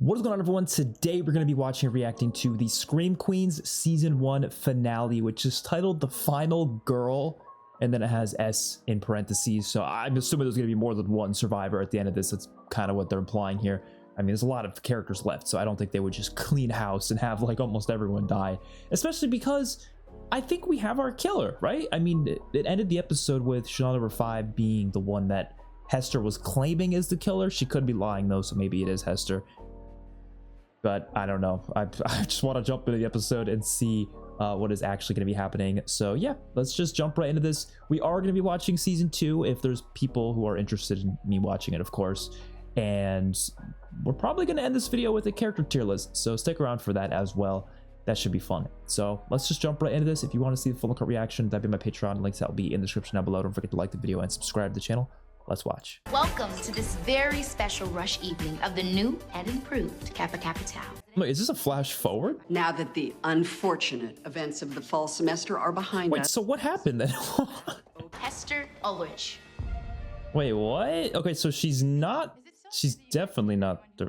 What is going on, everyone? Today we're going to be watching and reacting to the Scream Queens Season 1 finale, which is titled The Final Girl, and then it has S in parentheses, so I'm assuming there's going to be more than one survivor at the end of this. That's kind of what they're implying here. I mean, there's a lot of characters left, so I don't think they would just clean house and have like almost everyone die, especially because I think we have our killer, right? I mean, it ended the episode with Chanel number 5 being the one that Hester was claiming is the killer. She could be lying though, so maybe it is Hester. But I don't know. I just want to jump into the episode and see what is actually going to be happening. So yeah, let's just jump right into this. We are going to be watching season 2 if there's people who are interested in me watching it, of course. And we're probably going to end this video with a character tier list, so stick around for that as well. That should be fun. So let's just jump right into this. If you want to see the full cut reaction, that'd be my Patreon. Links that will be in the description down below. Don't forget to like the video and subscribe to the channel. Let's watch. Welcome to this very special rush evening of the new and improved Kappa Kappa Tau. Wait, is this a flash forward? Now that the unfortunate events of the fall semester are behind Wait, us. so what happened then? Hester Ulrich. Wait, what? Okay, so she's definitely not the...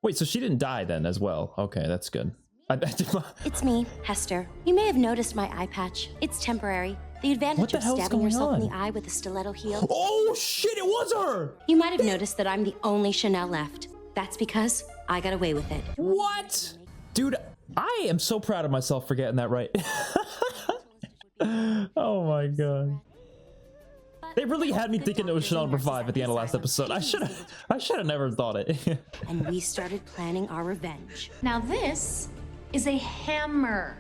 Wait, so she didn't die then as well. Okay, that's good. It's me, Hester. You may have noticed my eye patch. It's temporary. The What advantage the of hell's stabbing going yourself in on? the eye with a stiletto heel. Oh shit, it was her! You might have noticed that I'm the only Chanel left. That's because I got away with it. What? Dude, I am so proud of myself for getting that right. Oh my god. They really had me thinking it was Chanel number 5 at the end of last episode. I should have never thought it. And we started planning our revenge. Now this is a hammer.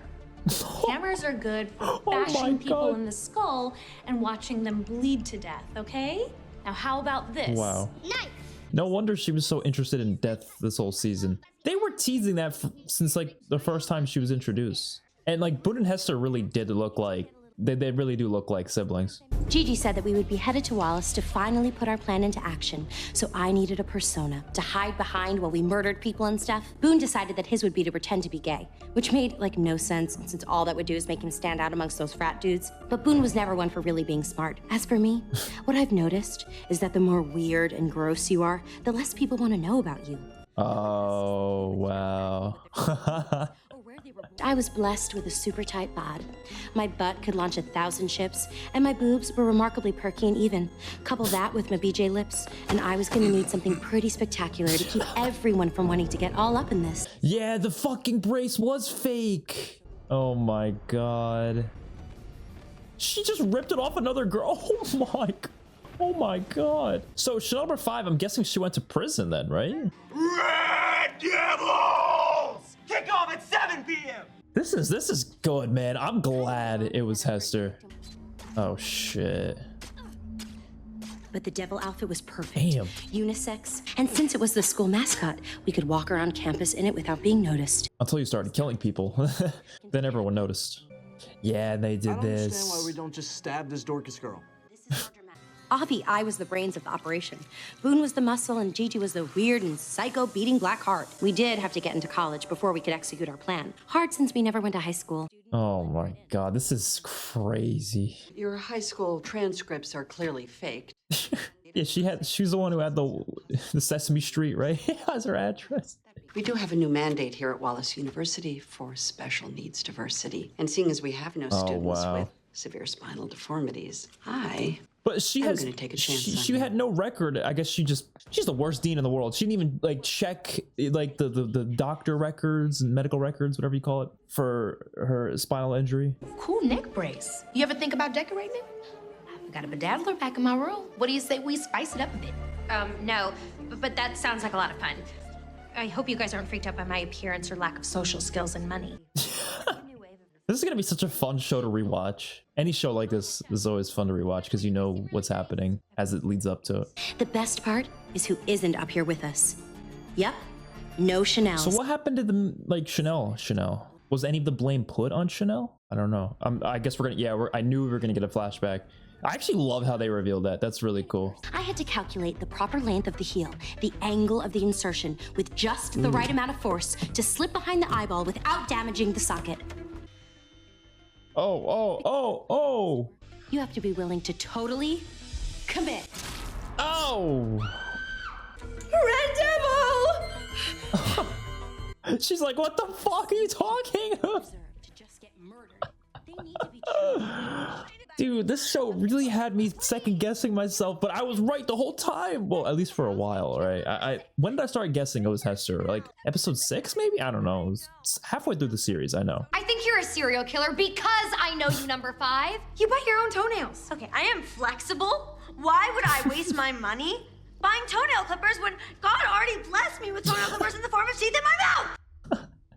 Hammers are good for my bashing people God. in the skull and watching them bleed to death, okay? Now how about this? Wow. Knife. No wonder she was so interested in death this whole season. They were teasing that since like the first time she was introduced. And like Boone and Hester really did look like, they really do look like siblings. Gigi said that we would be headed to Wallace to finally put our plan into action, so I needed a persona to hide behind while we murdered people and stuff. Boone decided that his would be to pretend to be gay, which made like no sense since all that would do is make him stand out amongst those frat dudes. But Boone was never one for really being smart. As for me, what I've noticed is that the more weird and gross you are, the less people want to know about you. Oh, wow. I was blessed with a super tight bod. My butt could launch 1,000 ships, and my boobs were remarkably perky and even. Couple that with my BJ lips, and I was gonna need something pretty spectacular to keep everyone from wanting to get all up in this. Yeah, the fucking brace was fake. Oh my god. She just ripped it off another girl. Oh my god. So Chanel number 5, I'm guessing she went to prison then, right? Red Devils! Kick off at 7 p.m. This is good, man. I'm glad it was Hester. Oh shit. But the devil outfit was perfect. Damn. Unisex, and since it was the school mascot, we could walk around campus in it without being noticed. Until you started killing people. Then everyone noticed. Yeah, they did I don't this. understand why we don't just stab this Dorcas girl. Avi, I was the brains of the operation. Boone was the muscle, and Gigi was the weird and psycho beating black heart. We did have to get into college before we could execute our plan. Hard since we never went to high school. Oh my god, this is crazy. Your high school transcripts are clearly faked. Yeah, she was the one who had the Sesame Street, right? As her address. We do have a new mandate here at Wallace University for special needs diversity. And seeing as we have no students wow. with severe spinal deformities, But she I'm has gonna take a chance on she you. had no record. I guess she's the worst dean in the world. She didn't even like check like the doctor records and medical records, whatever you call it, for her spinal injury. Cool neck brace. You ever think about decorating it? I've got a bedazzler back in my room. What do you say we spice it up a bit? No, but that sounds like a lot of fun. I hope you guys aren't freaked out by my appearance or lack of social skills and money. This is gonna be such a fun show to rewatch. Any show like this is always fun to rewatch because you know what's happening as it leads up to it. The best part is who isn't up here with us. Yep, no Chanel. So what happened to the Chanel? Was any of the blame put on Chanel? I don't know. I guess we're gonna. I knew we were gonna get a flashback. I actually love how they revealed that. That's really cool. I had to calculate the proper length of the heel, the angle of the insertion, with just the right amount of force to slip behind the eyeball without damaging the socket. Oh. You have to be willing to totally commit. Oh. Red Devil! She's like, what the fuck are you talking? Dude, this show really had me second guessing myself, but I was right the whole time. Well, at least for a while, right? I when did I start guessing it was Hester? Like episode 6, maybe? I don't know. It was halfway through the series, I know. I think you're a serial killer because I know you, number 5. You bite your own toenails. Okay, I am flexible. Why would I waste my money buying toenail clippers when God already blessed me with toenail clippers in the form of teeth in my mouth?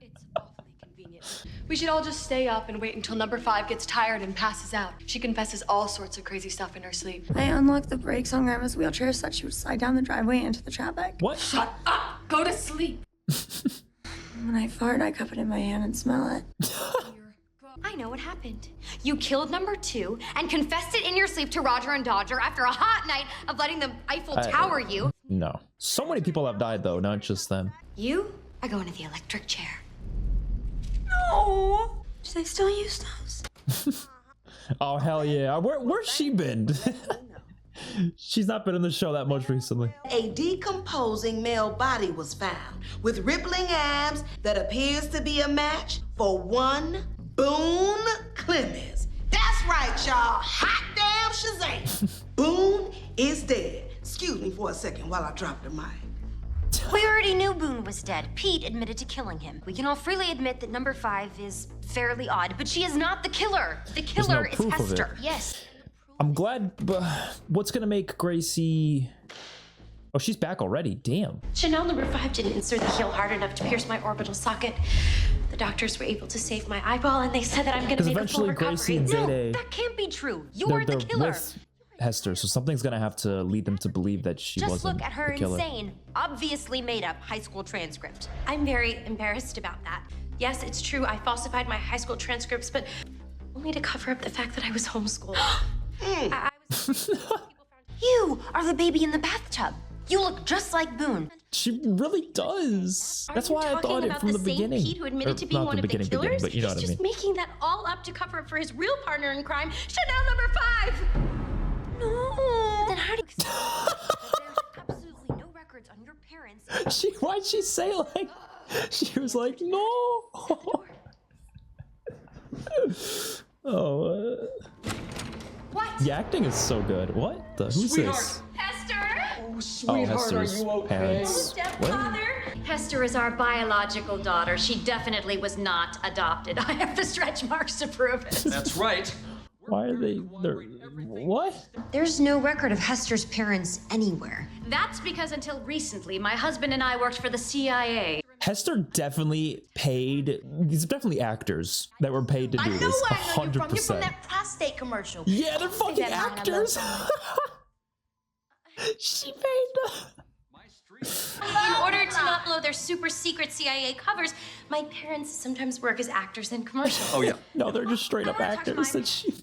It's awfully convenient. We should all just stay up and wait until number 5 gets tired and passes out. She confesses all sorts of crazy stuff in her sleep. I unlocked the brakes on Grandma's wheelchair so that she would slide down the driveway into the traffic. What? Shut up! Go to sleep! When I fart, I cup it in my hand and smell it. I know what happened. You killed number 2 and confessed it in your sleep to Roger and Dodger after a hot night of letting the Eiffel Tower you. No. So many people have died though, not just them. You are going to the electric chair. No! Do they still use those? Oh hell yeah. Where's she been? She's not been in the show that much recently. A decomposing male body was found with rippling abs that appears to be a match for one Boone Clemens. That's right, y'all. Hot damn Shazam. Boone is dead. Excuse me for a second while I drop the mic. We already knew Boone was dead. Pete admitted to killing him. We can all freely admit that number 5 is fairly odd, but she is not the killer. The killer is proof of it. Hester. Yes. I'm glad, but what's gonna make Gracie... Oh, she's back already, damn. Chanel number 5 didn't insert the heel hard enough to pierce my orbital socket. The doctors were able to save my eyeball, and they said that I'm gonna make a full eventually Gracie recovery. and No, Zayday, that can't be true. You're the they're killer. with Hester, so something's gonna have to lead them to believe that she Just wasn't look at her the killer. insane, obviously made up high school transcript. I'm very embarrassed about that. Yes, it's true, I falsified my high school transcripts, but only to cover up the fact that I was homeschooled. I was... You are the baby in the bathtub. You look just like Boone. She really does. That's why I thought it from the beginning. Pete who admitted Or to being not one the of the beginning, killers? but you know what I He's mean. just making that all up to cover up for his real partner in crime, Chanel number 5. No. Then how do you... There's absolutely no records on your parents. Why'd she say like... She was like, no. Oh, What? the acting is so good. What the? Who's this? Hester? Oh, Hester's parents. What? Hester is our biological daughter. She definitely was not adopted. I have the stretch marks to prove it. That's right. Why are they? They're what? There's no record of Hester's parents anywhere. That's because until recently, my husband and I worked for the CIA. Hester definitely paid. These are definitely actors that were paid to do this. You're from 100%. that prostate commercial. Yeah, they're fucking that line I actors. She paid them. In order to not blow their super secret CIA covers, my parents sometimes work as actors in commercials. Oh, yeah. No, they're just straight up actors that she.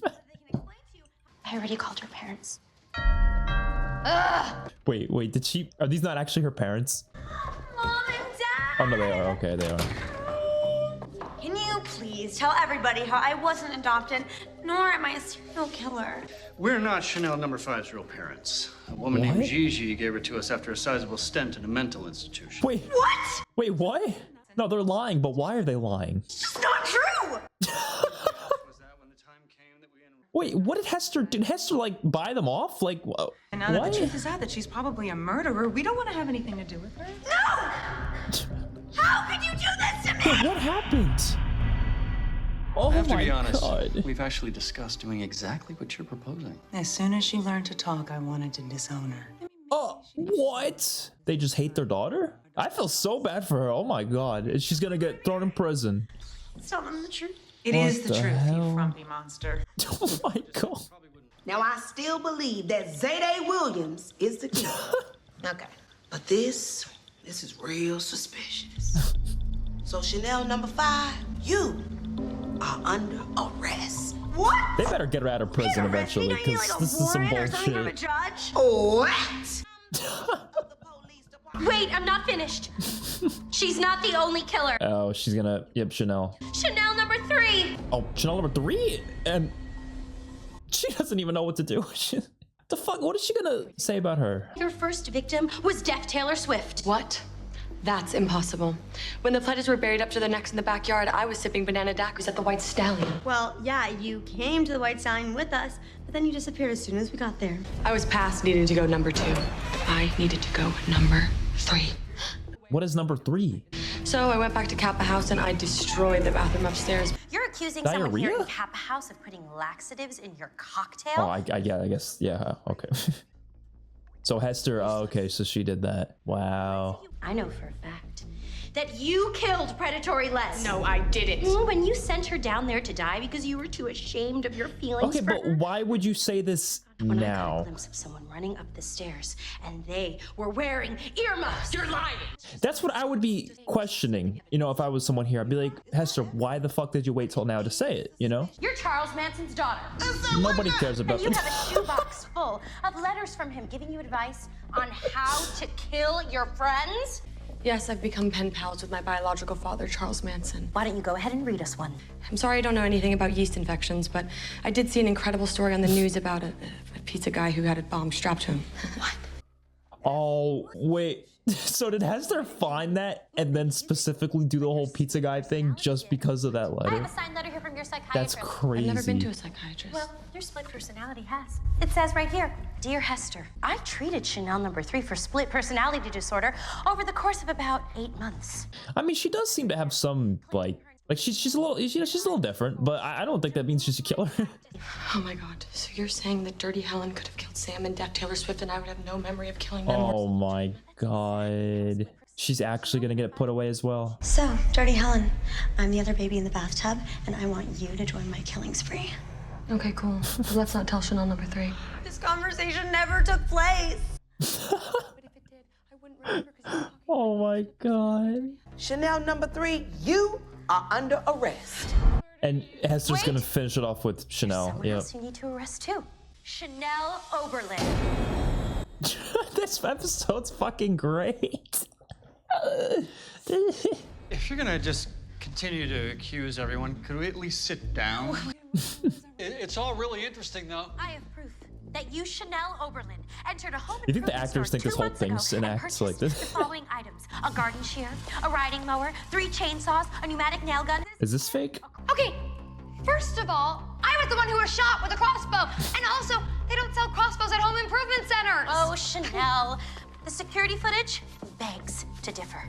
I already called her parents. Wait, did she? Are these not actually her parents? Mom and Dad! Oh no, they are. Okay, they are. Can you please tell everybody how I wasn't adopted, nor am I a serial killer? We're not Chanel number 5's real parents. A woman named Gigi gave her to us after a sizable stent in a mental institution. Wait. What? Wait, what? No, they're lying. But why are they lying? It's not true! Was that when the time came that we Wait, what did Hester? Did Hester like buy them off? Like, And now that what? the truth is out that she's probably a murderer, we don't want to have anything to do with her. No! How could you do this to me? Wait, what happened? Oh I have to my be honest, God. we've actually discussed doing exactly what you're proposing. As soon as she learned to talk, I wanted to disown her. Oh, what? They just hate their daughter? I feel so bad for her. Oh my God. She's gonna get thrown in prison. Tell them the truth. It What is the the truth, hell? you frumpy monster. Oh my God. Now, I still believe that Zayday Williams is the killer. Okay. But this is real suspicious. So, Chanel number 5, you are under arrest. What? They better get her out of prison eventually, Don't you need, because like, a this is some warrant or something from a bullshit. judge? What? Wait, I'm not finished. She's not the only killer. Oh, she's gonna. Yep, Chanel. Chanel number 3. Oh, Chanel number 3, and she doesn't even know what to do. The fuck? What is she gonna say about her? Your first victim was Deaf Taylor Swift. What? That's impossible. When the pledges were buried up to their necks in the backyard, I was sipping banana daiquiris at the White Stallion. Well, yeah, you came to the White Stallion with us, but then you disappeared as soon as we got there. I was past needing to go number 2. I needed to go number 3. What is number 3? So I went back to Kappa House and I destroyed the bathroom upstairs. You're accusing someone here Diarrhea? in Kappa House of putting laxatives in your cocktail? Oh, I guess. Yeah, okay. So Hester, oh, okay, so she did that. Wow. I know for a fact that you killed Predatory Les. No, I didn't. When you sent her down there to die because you were too ashamed of your feelings Okay, for but her. why would you say this When I got a now? glimpse of someone running up the stairs and they were wearing earmuffs. You're lying. That's what I would be questioning. You know, if I was someone here, I'd be like, Hester, why the fuck did you wait till now to say it? You know? You're Charles Manson's daughter. Nobody cares about And you this. have a shoebox full of letters from him giving you advice on how to kill your friends. Yes, I've become pen pals with my biological father, Charles Manson. Why don't you go ahead and read us one? I'm sorry I don't know anything about yeast infections, but I did see an incredible story on the news about a pizza guy who had a bomb strapped to him. What? Oh, wait. So did Hester find that and then specifically do the whole pizza guy thing just because of that I letter? have a signed letter here from your psychiatrist. That's crazy. I've never been to a psychiatrist. Well, your split personality has. It says right here, Dear Hester, I treated Chanel number 3 for split personality disorder over the course of about 8 months. I mean, she does seem to have some, like she's a little, she's a little different, but I don't think that means she's a killer. Oh my god, so you're saying that Dirty Helen could have killed Sam and Deaf Taylor Swift and I would have no memory of killing them? Oh my god. She's actually gonna get put away as well. So, Dirty Helen, I'm the other baby in the bathtub, and I want you to join my killing spree. Okay, cool. But let's not tell Chanel number 3. This conversation never took place. But if it did, I wouldn't remember because Oh my god. Chanel number 3, you are under arrest. And Hester's gonna finish it off with Chanel. Someone Yep. else you need to arrest too. Chanel Oberlin. This episode's fucking great. If you're gonna just continue to accuse everyone, could we at least sit down? It's all really interesting, though. I have proof that you, Chanel Oberlin, entered a home You think the improvement actors store think this 2 whole months ago thing's an and act purchased like this? the following items: a garden shear, a riding mower, 3 chainsaws, a pneumatic nail gun. Is this fake? Okay, first of all, I was the one who was shot with a crossbow, and also, they don't sell crossbows at home improvement centers. Oh, Chanel. The security footage begs to differ.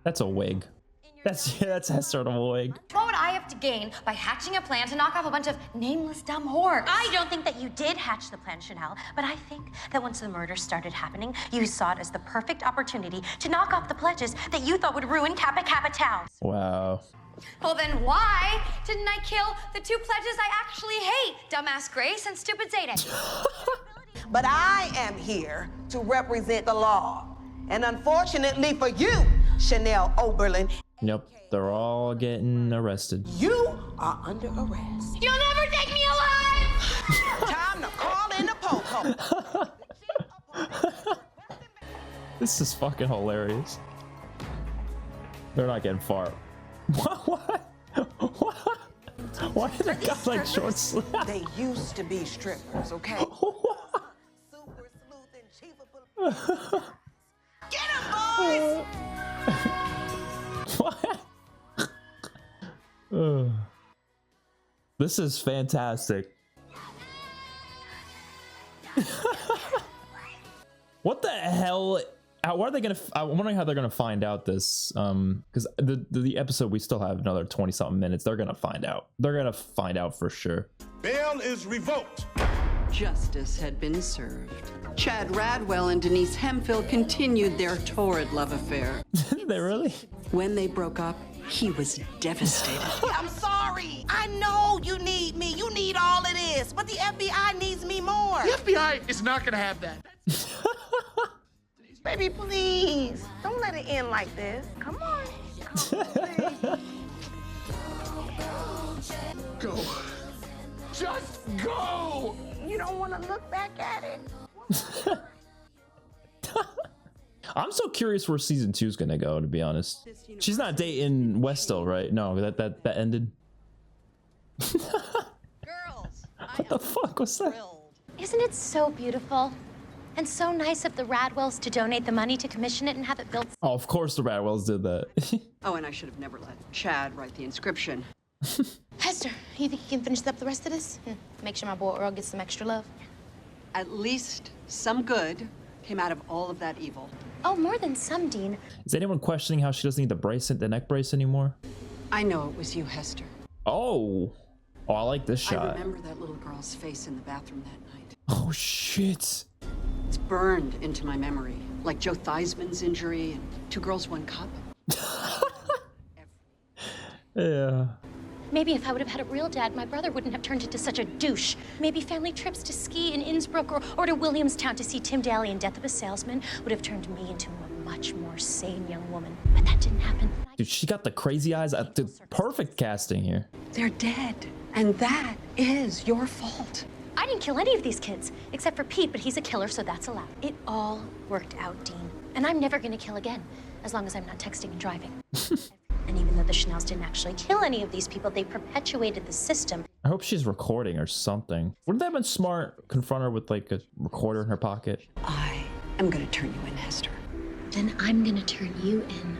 That's a wig. That's Hester in a wig. What would I have to gain by hatching a plan to knock off a bunch of nameless dumb whores? I don't think that you did hatch the plan, Chanel, but I think that once the murders started happening, you saw it as the perfect opportunity to knock off the pledges that you thought would ruin Kappa Kappa Town. Wow. Well, then why didn't I kill the 2 pledges I actually hate? Dumbass Grace and stupid Zayden. But I am here to represent the law. And unfortunately for you, Chanel Oberlin, Yep, they're all getting arrested. you are under arrest. You'll never take me alive! Time to call in the po-po. This is fucking hilarious. They're not getting far. What? Why did they got like short sleeves? They used to be strippers, okay? Super sleuth and chief of Get 'em, boys! What? This is fantastic. What the hell? What are they gonna? I'm wondering how they're gonna find out this. Because the episode, we still have another 20 something minutes. They're gonna find out. They're gonna find out for sure. Bail is revoked. Justice had been served. Chad Radwell and Denise Hemphill continued their torrid love affair. They really? When they broke up, he was devastated. I'm sorry. I know you need me. You need all of this. But the FBI needs me more. The FBI is not gonna have that. Baby, please. Don't let it end like this. Come on. Go. Just go! You don't want to look back at it. I'm so curious where season 2 is gonna go. To be honest, she's not dating Westo, right? No, that ended. Girls, What the fuck was that? Isn't it so beautiful And so nice of the Radwells to donate the money to commission it and have it built. Oh, of course the Radwells did that. Oh, and I should have never let Chad write the inscription. Hester, you think you can finish up the rest of this? Make sure my boy Earl gets some extra love. At least some good came out of all of that evil. Oh, more than some, Dean. Is anyone questioning how she doesn't need the bracelet, the neck brace anymore? I know it was you, Hester. Oh, I like this shot. I remember that little girl's face in the bathroom that night. Oh shit. It's burned into my memory, like Joe Theismann's injury and 2 Girls, 1 Cup. Yeah. Maybe if I would have had a real dad, my brother wouldn't have turned into such a douche. Maybe family trips to ski in Innsbruck or to Williamstown to see Tim Daly and Death of a Salesman would have turned me into a much more sane young woman. But that didn't happen. Dude, she got the crazy eyes. The perfect casting here. They're dead, and that is your fault. I didn't kill any of these kids, except for Pete, but he's a killer, so that's allowed. It all worked out, Dean. And I'm never gonna kill again, as long as I'm not texting and driving. And even though the Chanels didn't actually kill any of these people, they perpetuated the system. I hope she's recording or something. Wouldn't that have been smart? Confront her with like a recorder in her pocket. I am gonna turn you in, Hester. Then I'm gonna turn you in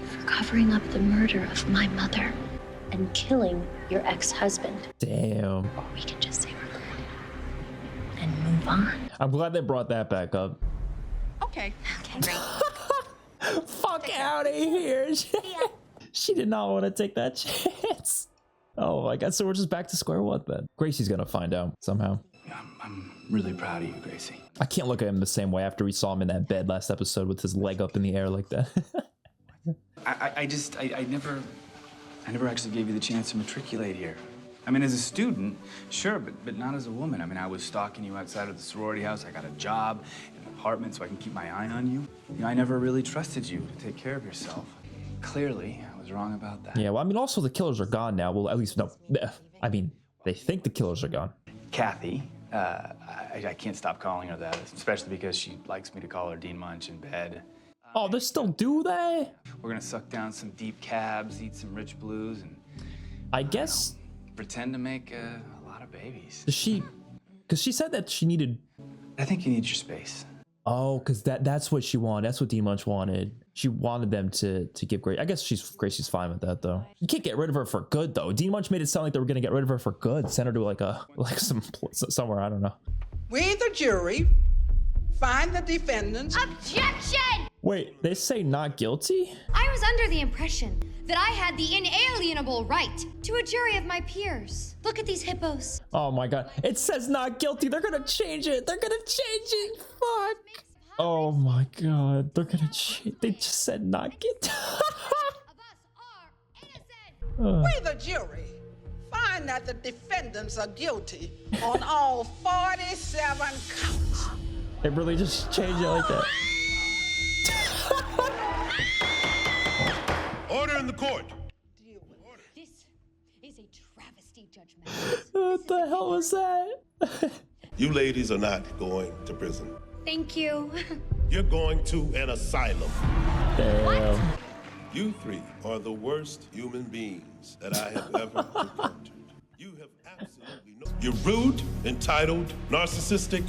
for covering up the murder of my mother and killing your ex-husband. Damn. Or we can just say we're good and move on. I'm glad they brought that back up. Okay. Okay, great. Fuck out of here. She did not want to take that chance. Oh my god, so we're just back to square one then. Gracie's gonna find out somehow. I'm really proud of you, Gracie. I can't look at him the same way after we saw him in that bed last episode with his leg up in the air like that. I never actually gave you the chance to matriculate here. I mean, as a student, sure, but not as a woman. I mean, I was stalking you outside of the sorority house. I got a job, an apartment, so I can keep my eye on you. You know, I never really trusted you to take care of yourself. Clearly, I was wrong about that. Yeah, well, I mean, also the killers are gone now. Well, at least, no. I mean, they think the killers are gone. Kathy, I can't stop calling her that, especially because she likes me to call her Dean Munch in bed. Oh, they still do they? We're gonna suck down some deep cabs, eat some rich blues, and I guess pretend to make a lot of babies. Does she? Because she said that she needed. I think you need your space. Oh, because that's what she wanted. That's what Dean Munch wanted. She wanted them to give Gracie. I guess Gracie's fine with that though. You can't get rid of her for good though. Dean Munch made it sound like they were gonna get rid of her for good. Send her to somewhere, I don't know. We, the jury, find the defendants. Objection! Wait, they say not guilty? I was under the impression that I had the inalienable right to a jury of my peers. Look at these hippos. Oh my god. It says not guilty. They're gonna change it. They're gonna change it. Fuck. Oh my god. They're gonna change. They just said not guilty. We, the jury, find that the defendants are guilty on all 47 counts. They really just changed it like that. Order in the court. This is a travesty, Judge Mathis. What the hell was that? You ladies are not going to prison. Thank you. You're going to an asylum. Damn. You 3 are the worst human beings that I have ever encountered. You have absolutely no... You're rude, entitled, narcissistic,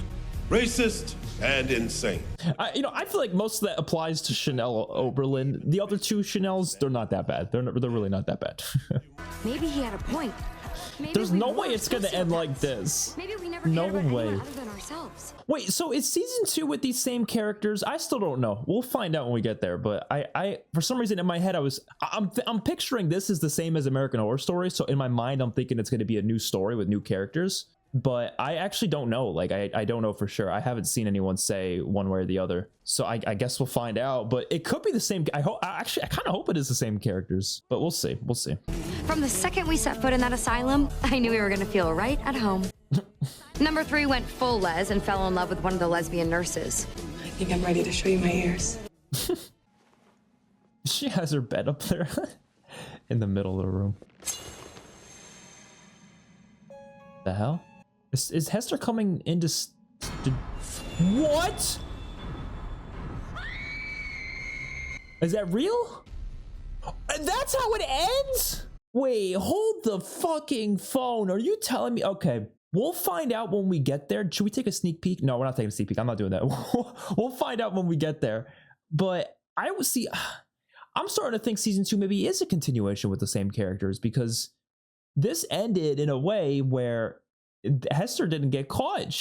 racist, and insane. I feel like most of that applies to Chanel Oberlin. The other 2 Chanels, they're not that bad. They're really not that bad. Maybe he had a point. Maybe There's no way it's gonna end like this. Maybe we never No cared about way. anyone other than ourselves. Wait, so is season 2 with these same characters? I still don't know. We'll find out when we get there. But I for some reason in my head I'm picturing this is the same as American Horror Story. So in my mind I'm thinking it's going to be a new story with new characters. But I actually don't know. Like I don't know for sure. I haven't seen anyone say one way or the other. So I guess we'll find out. But it could be the same. I kind of hope it is the same characters. But we'll see. We'll see. From the second we set foot in that asylum, I knew we were gonna feel right at home. Number 3 went full les and fell in love with one of the lesbian nurses. I think I'm ready to show you my ears. She has her bed up there in the middle of the room. The hell? Is Hester coming into... What? Is that real? And that's how it ends? Wait, hold the fucking phone. Are you telling me? Okay, We'll find out when we get there. Should we take a sneak peek? No, we're not taking a sneak peek. I'm not doing that. We'll find out when we get there. But I would see. I'm starting to think season 2 maybe is a continuation with the same characters, because this ended in a way where Hester didn't get caught.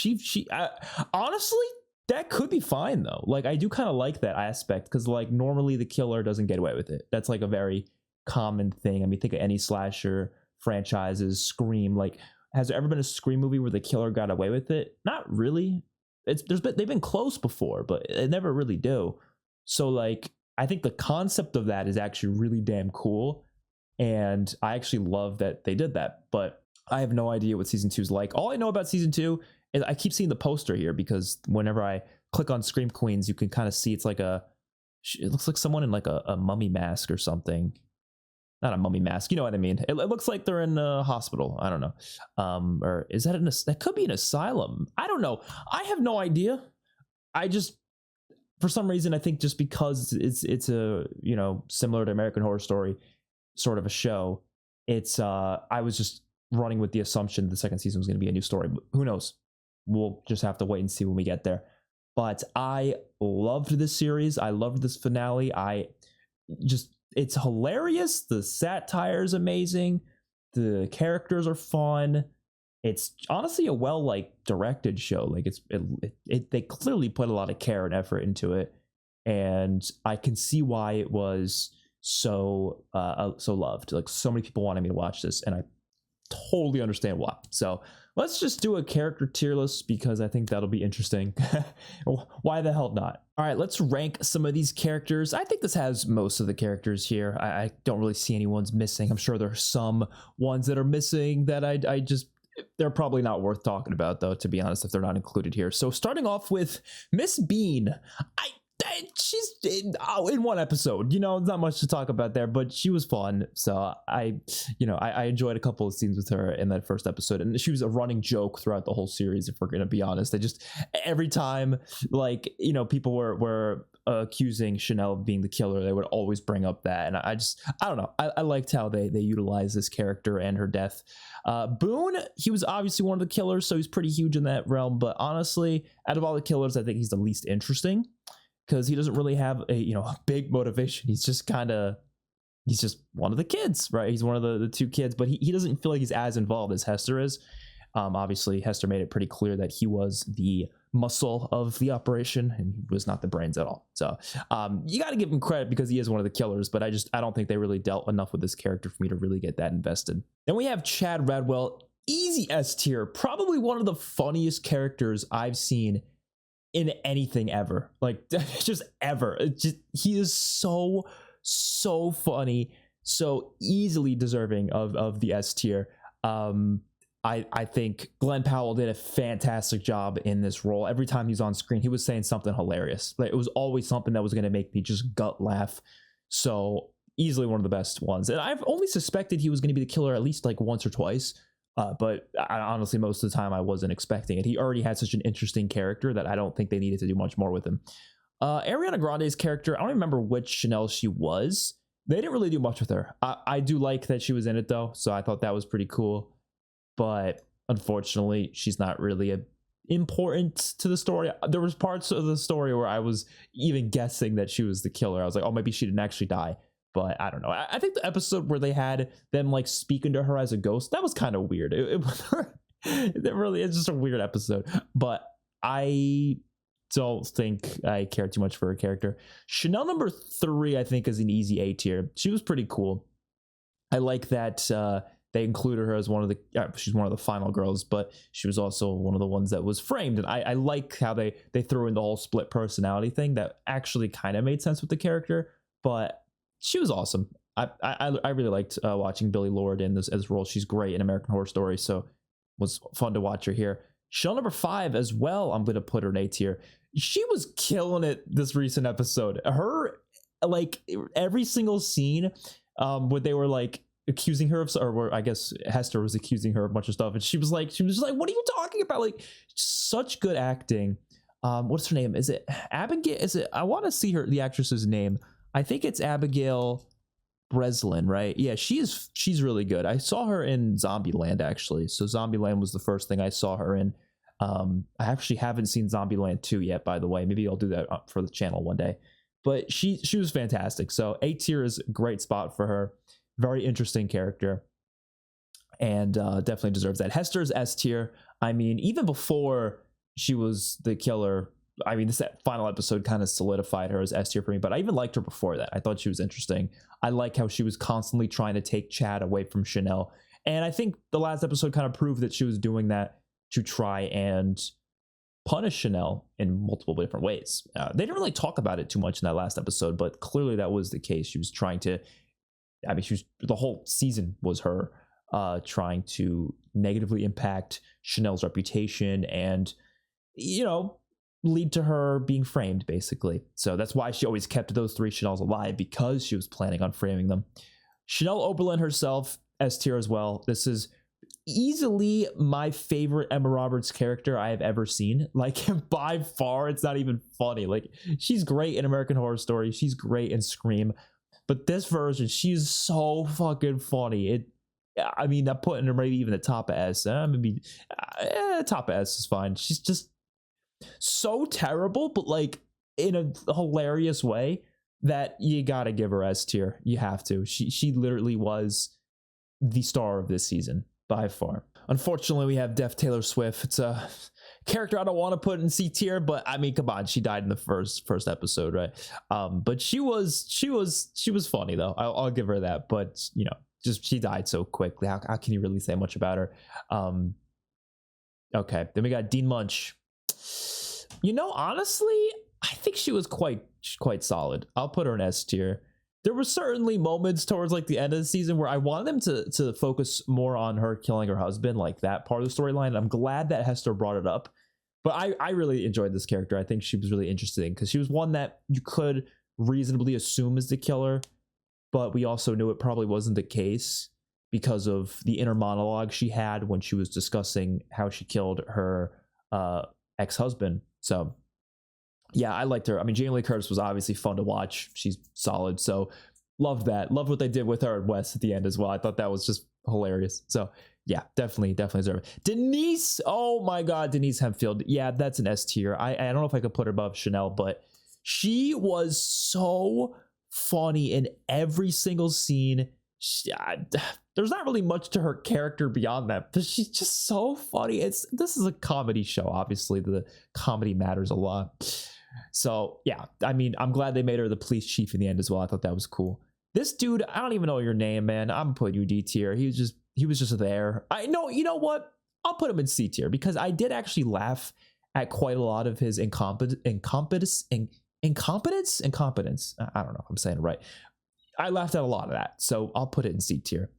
Honestly, that could be fine though. Like, I do kind of like that aspect, because like normally the killer doesn't get away with it. That's like a very common thing. I mean, think of any slasher franchises, Scream. Like, has there ever been a Scream movie where the killer got away with it? Not really. They've been close before, but they never really do. So like, I think the concept of that is actually really damn cool, and I actually love that they did that. But I have no idea what season 2 is like. All I know about season 2 is I keep seeing the poster here, because whenever I click on Scream Queens, you can kind of see it's like it looks like someone in like a mummy mask or something. Not a mummy mask, you know what I mean? It looks like they're in a hospital. I don't know. Or is that that could be an asylum? I don't know. I have no idea. I just, for some reason, I think just because it's a, you know, similar to American Horror Story sort of a show, it's I was just running with the assumption the second season was going to be a new story. But who knows? We'll just have to wait and see when we get there. But I loved this series. I loved this finale. It's hilarious. The satire is amazing. The characters are fun. It's honestly a well directed show. Like they clearly put a lot of care and effort into it, and I can see why it was so loved. Like, so many people wanted me to watch this, and I totally understand why. So let's just do a character tier list, because I think that'll be interesting. Why the hell not? All right, let's rank some of these characters. I think this has most of the characters here. I don't really see anyone's missing. I'm sure there are some ones that are missing that I just, they're probably not worth talking about, though, to be honest, if they're not included here. So starting off with Miss Bean. She's in one episode, you know, not much to talk about there, but she was fun. So I enjoyed a couple of scenes with her in that first episode, and she was a running joke throughout the whole series, if we're gonna be honest. They just, every time, like, you know, people were accusing Chanel of being the killer, they would always bring up that, and I don't know, I liked how they utilized this character and her death. Boone, he was obviously one of the killers, so he's pretty huge in that realm, but honestly, out of all the killers, I think he's the least interesting, because he doesn't really have a big motivation. He's just one of the kids, right? He's one of the two kids, but he doesn't feel like he's as involved as Hester is. Obviously, Hester made it pretty clear that he was the muscle of the operation, and he was not the brains at all. So you got to give him credit, because he is one of the killers, but I don't think they really dealt enough with this character for me to really get that invested. Then we have Chad Redwell, easy S tier, probably one of the funniest characters I've seen in anything ever, like just ever. He is so funny, so easily deserving of the S tier. I think Glenn Powell did a fantastic job in this role. Every time he's on screen, he was saying something hilarious. Like, it was always something that was going to make me just gut laugh. So easily one of the best ones. And I've only suspected he was going to be the killer at least like once or twice. But honestly, most of the time I wasn't expecting it. He already had such an interesting character that I don't think they needed to do much more with him. Ariana Grande's character, I don't remember which Chanel she was. They didn't really do much with her. I do like that she was in it, though, so I thought that was pretty cool. But unfortunately, she's not really important to the story. There was parts of the story where I was even guessing that she was the killer. I was like, oh, maybe she didn't actually die. But I don't know. I think the episode where they had them like speaking to her as a ghost, that was kind of weird. It really is just a weird episode. But I don't think I care too much for her character. Chanel number 3, I think, is an easy A tier. She was pretty cool. I like that they included her as she's one of the final girls, but she was also one of the ones that was framed. And I like how they threw in the whole split personality thing. That actually kind of made sense with the character, but she was awesome. I really liked watching Billie Lourd in this role. She's great in American Horror Story, so it was fun to watch her here. Chanel number 5 as well, I'm going to put her in A tier. She was killing it this recent episode. Her, like, every single scene where they were like accusing her of, or where I guess Hester was accusing her of a bunch of stuff, and she was just like, what are you talking about? Like, such good acting. What's her name? Is it Abigail? I want to see the actress's name. I think it's Abigail Breslin, right? Yeah, she's really good. I saw her in Zombieland, actually. So Zombieland was the first thing I saw her in. I actually haven't seen Zombieland 2 yet, by the way. Maybe I'll do that for the channel one day. But she was fantastic. So A tier is a great spot for her. Very interesting character. And definitely deserves that. Hester's S tier. I mean, even before she was the killer, I mean, this final episode kind of solidified her as S tier for me, but I even liked her before that. I thought she was interesting. I like how she was constantly trying to take Chad away from Chanel. And I think the last episode kind of proved that she was doing that to try and punish Chanel in multiple different ways. They didn't really talk about it too much in that last episode, but clearly that was the case. She was trying to, I mean, the whole season was her trying to negatively impact Chanel's reputation and, you know, lead to her being framed, basically. So that's why she always kept those 3 Chanels alive, because she was planning on framing them. Chanel Oberlin herself, S tier as well. This is easily my favorite Emma Roberts character I have ever seen. Like, by far, it's not even funny. Like, she's great in American Horror Story. She's great in Scream. But this version, she's so fucking funny. I mean, I'm putting her maybe even the top of S. Maybe top of S is fine. She's just so terrible, but like in a hilarious way that you gotta give her S tier. You have to. She literally was the star of this season by far. Unfortunately, we have Deaf Taylor Swift. It's a character I don't want to put in C tier, but I mean, come on, she died in the first episode, right? But she was funny though. I'll give her that. But you know, just she died so quickly. How can you really say much about her? Okay, then we got Dean Munch. You know, honestly, I think she was quite solid. I'll put her in S tier. There were certainly moments towards like the end of the season where I wanted them to focus more on her killing her husband, like that part of the storyline. I'm glad that Hester brought it up, but I really enjoyed this character. I think she was really interesting because she was one that you could reasonably assume is the killer, but we also knew it probably wasn't the case because of the inner monologue she had when she was discussing how she killed her ex-husband. So yeah, I liked her. I mean, Jamie Lee Curtis was obviously fun to watch. She's solid. So loved that. Loved what they did with her and Wes at the end as well. I thought that was just hilarious. So yeah, definitely deserve it. Denise, oh my God, Denise Hempfield. Yeah, that's an S tier. I don't know if I could put her above Chanel, but she was so funny in every single scene. There's not really much to her character beyond that, but she's just so funny. This is a comedy show. Obviously, the comedy matters a lot. So yeah, I mean, I'm glad they made her the police chief in the end as well. I thought that was cool. This dude, I don't even know your name, man. I'm putting you D tier. He was just there. I know, you know what? I'll put him in C tier because I did actually laugh at quite a lot of his incompetence. I don't know if I'm saying it right. I laughed at a lot of that, so I'll put it in C tier.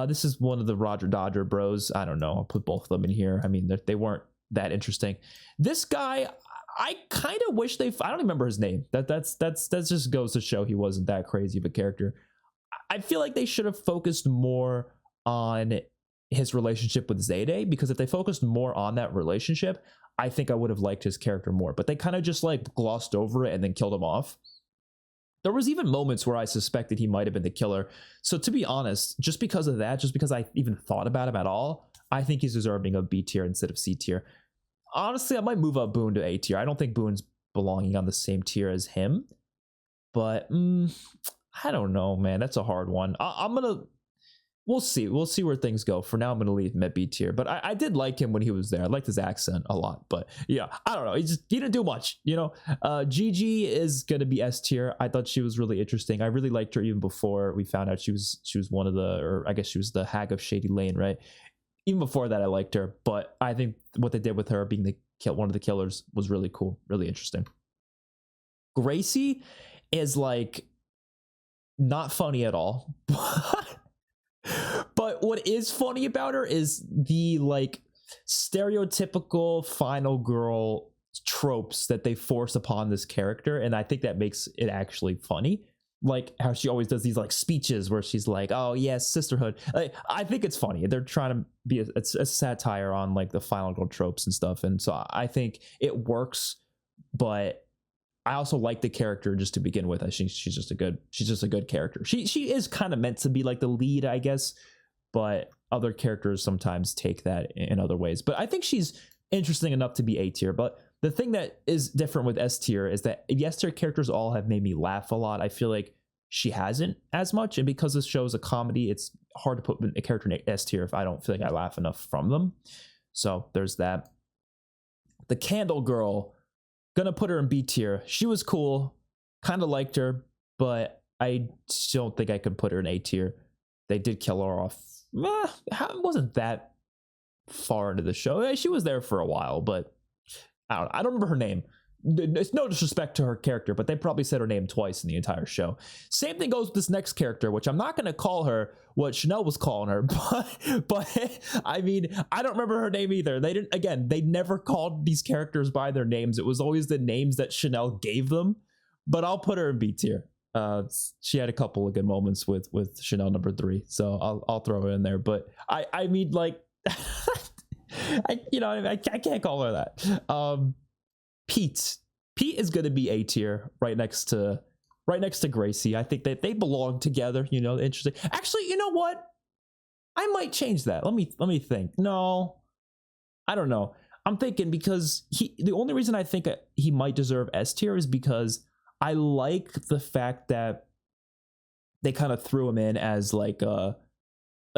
This is one of the Roger Dodger bros. I don't know. I'll put both of them in here. I mean, they weren't that interesting. This guy, I kind of wish I don't remember his name. That just goes to show he wasn't that crazy of a character. I feel like they should have focused more on his relationship with Zayde, because if they focused more on that relationship, I think I would have liked his character more. But they kind of just like glossed over it and then killed him off. There was even moments where I suspected he might have been the killer. So to be honest, just because of that, just because I even thought about him at all, I think he's deserving of B tier instead of C tier. Honestly, I might move up Boone to A tier. I don't think Boone's belonging on the same tier as him, but I don't know, man. That's a hard one. We'll see where things go. For now, I'm gonna leave him at B tier, but I did like him when he was there. I liked his accent a lot, but yeah, I don't know. He didn't do much, you know. Gigi is gonna be S tier. I thought she was really interesting. I really liked her even before we found out she was one of the, or I guess she was the hag of Shady Lane, right? Even before that, I liked her, but I think what they did with her being one of the killers was really cool, really interesting. Gracie is like not funny at all, but what is funny about her is the like stereotypical final girl tropes that they force upon this character, and I think that makes it actually funny. Like how she always does these like speeches where she's like, oh yes, sisterhood. Like, I think it's funny. They're trying to be a satire on like the final girl tropes and stuff, and so I think it works, but I also like the character just to begin with. I think she's just a good character. She is kind of meant to be like the lead, I guess, but other characters sometimes take that in other ways. But I think she's interesting enough to be A tier. But the thing that is different with S tier is that the S tier characters all have made me laugh a lot. I feel like she hasn't as much, and because this show is a comedy, it's hard to put a character in S tier if I don't feel like I laugh enough from them. So there's that. The Candle Girl, gonna put her in B tier. She was cool, kind of liked her, but I don't think I could put her in A tier. They did kill her off. It wasn't that far into the show. She was there for a while, but I don't remember her name. It's no disrespect to her character, but they probably said her name twice in the entire show. Same thing goes with this next character, which I'm not going to call her what Chanel was calling her, but I mean, I don't remember her name either. They never called these characters by their names. It was always the names that Chanel gave them, but I'll put her in B tier. She had a couple of good moments with Chanel number 3, so I'll throw her in there. But I mean, like, I can't call her that. Pete is going to be A tier, right next to Gracie. I think that they belong together. Interesting. Actually, you know what? I might change that. Let me think. No, I don't know. I'm thinking because the only reason I think he might deserve S tier is because I like the fact that they kind of threw him in as like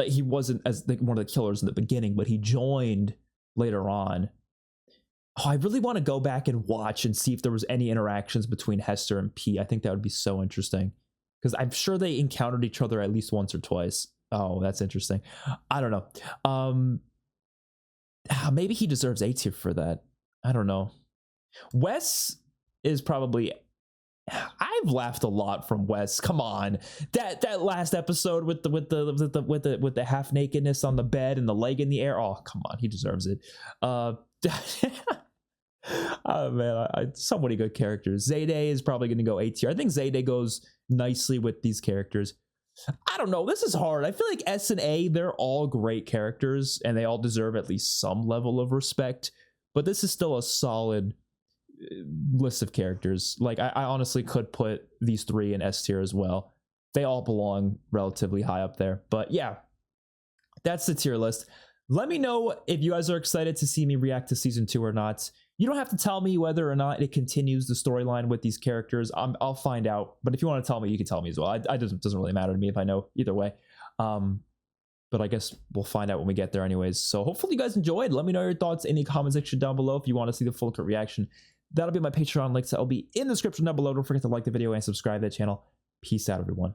he wasn't as one of the killers in the beginning, but he joined later on. Oh, I really want to go back and watch and see if there was any interactions between Hester and Pete. I think that would be so interesting because I'm sure they encountered each other at least once or twice. Oh, that's interesting. I don't know. Maybe he deserves A tier for that. I don't know. Wes is probably. I've laughed a lot from Wes. Come on, that last episode with the half nakedness on the bed and the leg in the air. Oh, come on, he deserves it. Oh man, so many good characters. Zayday is probably going to go A tier. I think Zayday goes nicely with these characters. I don't know. This is hard. I feel like S and A, they're all great characters and they all deserve at least some level of respect. But this is still a solid list of characters. Like I honestly could put these 3 in S tier as well. They all belong relatively high up there. But yeah, that's the tier list. Let me know if you guys are excited to see me react to season 2 or not. You don't have to tell me whether or not it continues the storyline with these characters. I'll find out. But if you want to tell me, you can tell me as well. It doesn't really matter to me if I know either way. But I guess we'll find out when we get there anyways. So hopefully you guys enjoyed. Let me know your thoughts in the comment section down below if you want to see the full cut reaction. That'll be my Patreon links that will be in the description down below. Don't forget to like the video and subscribe to the channel. Peace out, everyone.